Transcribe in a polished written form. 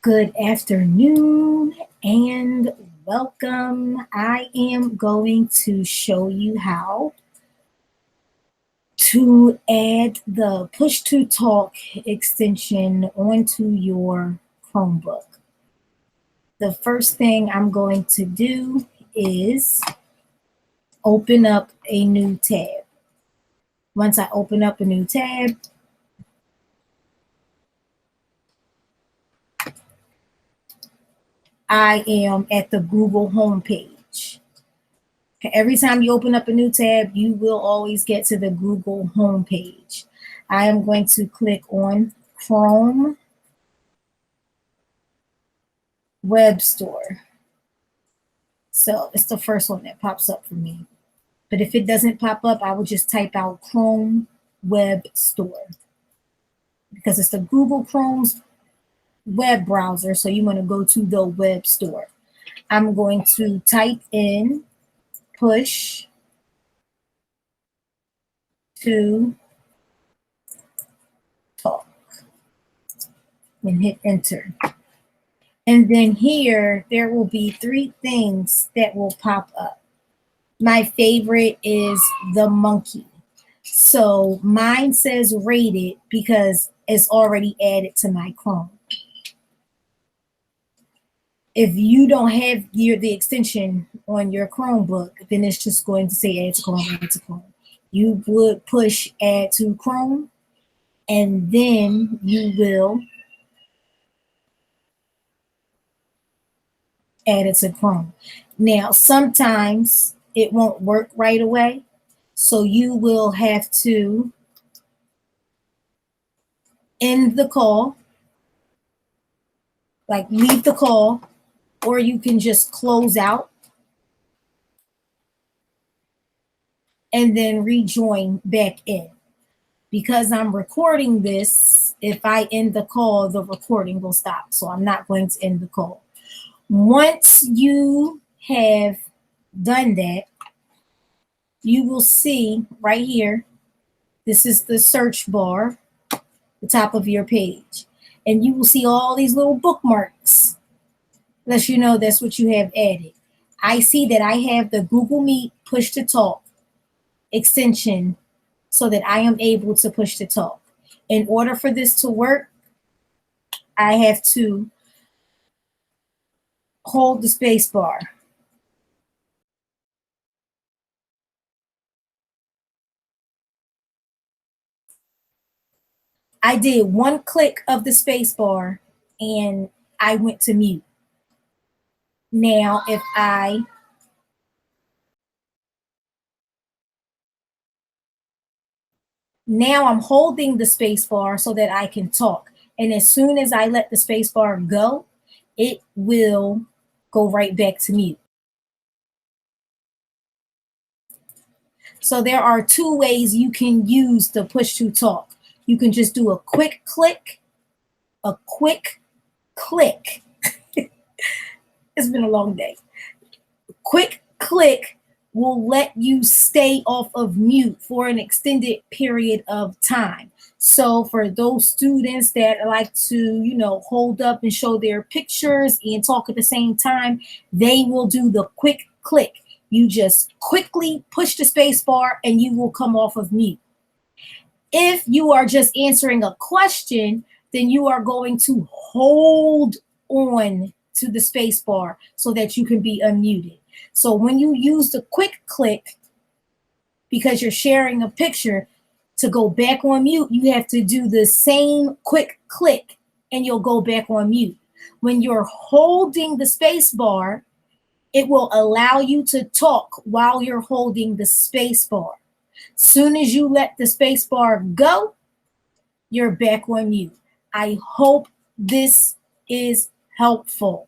Good afternoon and welcome. I am going to show you how to add the push to talk extension onto your Chromebook. The first thing I'm going to do is open up a new tab. Once I open up a new tab, I am at the Google homepage. Every time you open up a new tab, you will always get to the Google homepage. I am going to click on Chrome Web Store. So it's the first one that pops up for me. But if it doesn't pop up, I will just type out Chrome Web Store because it's the Google Chrome's web browser. So you want to go to the web store. I'm going to type in push to talk and hit enter. And then here, there will be three things that will pop up. My favorite is the monkey. So mine says rated because it's already added to my Chrome. If you don't have the extension on your Chromebook, then it's just going to say add to Chrome, add to Chrome. You would push add to Chrome, and then you will add it to Chrome. Now, sometimes it won't work right away, so you will have to end the call, like leave the call, or you can just close out and then rejoin back in. Because I'm recording this, if I end the call, the recording will stop. So I'm not going to end the call. Once you have done that, you will see right here, this is the search bar, the top of your page. And you will see all these little bookmarks. Let you know that's what you have added. I see that I have the Google Meet push to talk extension so that I am able to push to talk. In order for this to work, I have to hold the space bar. I did one click of the space bar and I went to mute. Now, if now I'm holding the space bar so that I can talk. And as soon as I let the space bar go, it will go right back to mute. So there are two ways you can use the push to talk. You can just do a quick click, a quick click. It's been a long day. Quick click will let you stay off of mute for an extended period of time. So for those students that like to, hold up and show their pictures and talk at the same time, they will do the quick click. You just quickly push the space bar and you will come off of mute. If you are just answering a question, then you are going to hold on to the space bar so that you can be unmuted. So when you use the quick click, because you're sharing a picture, to go back on mute, you have to do the same quick click and you'll go back on mute. When you're holding the space bar, it will allow you to talk while you're holding the space bar. Soon as you let the space bar go, you're back on mute. I hope this is helpful.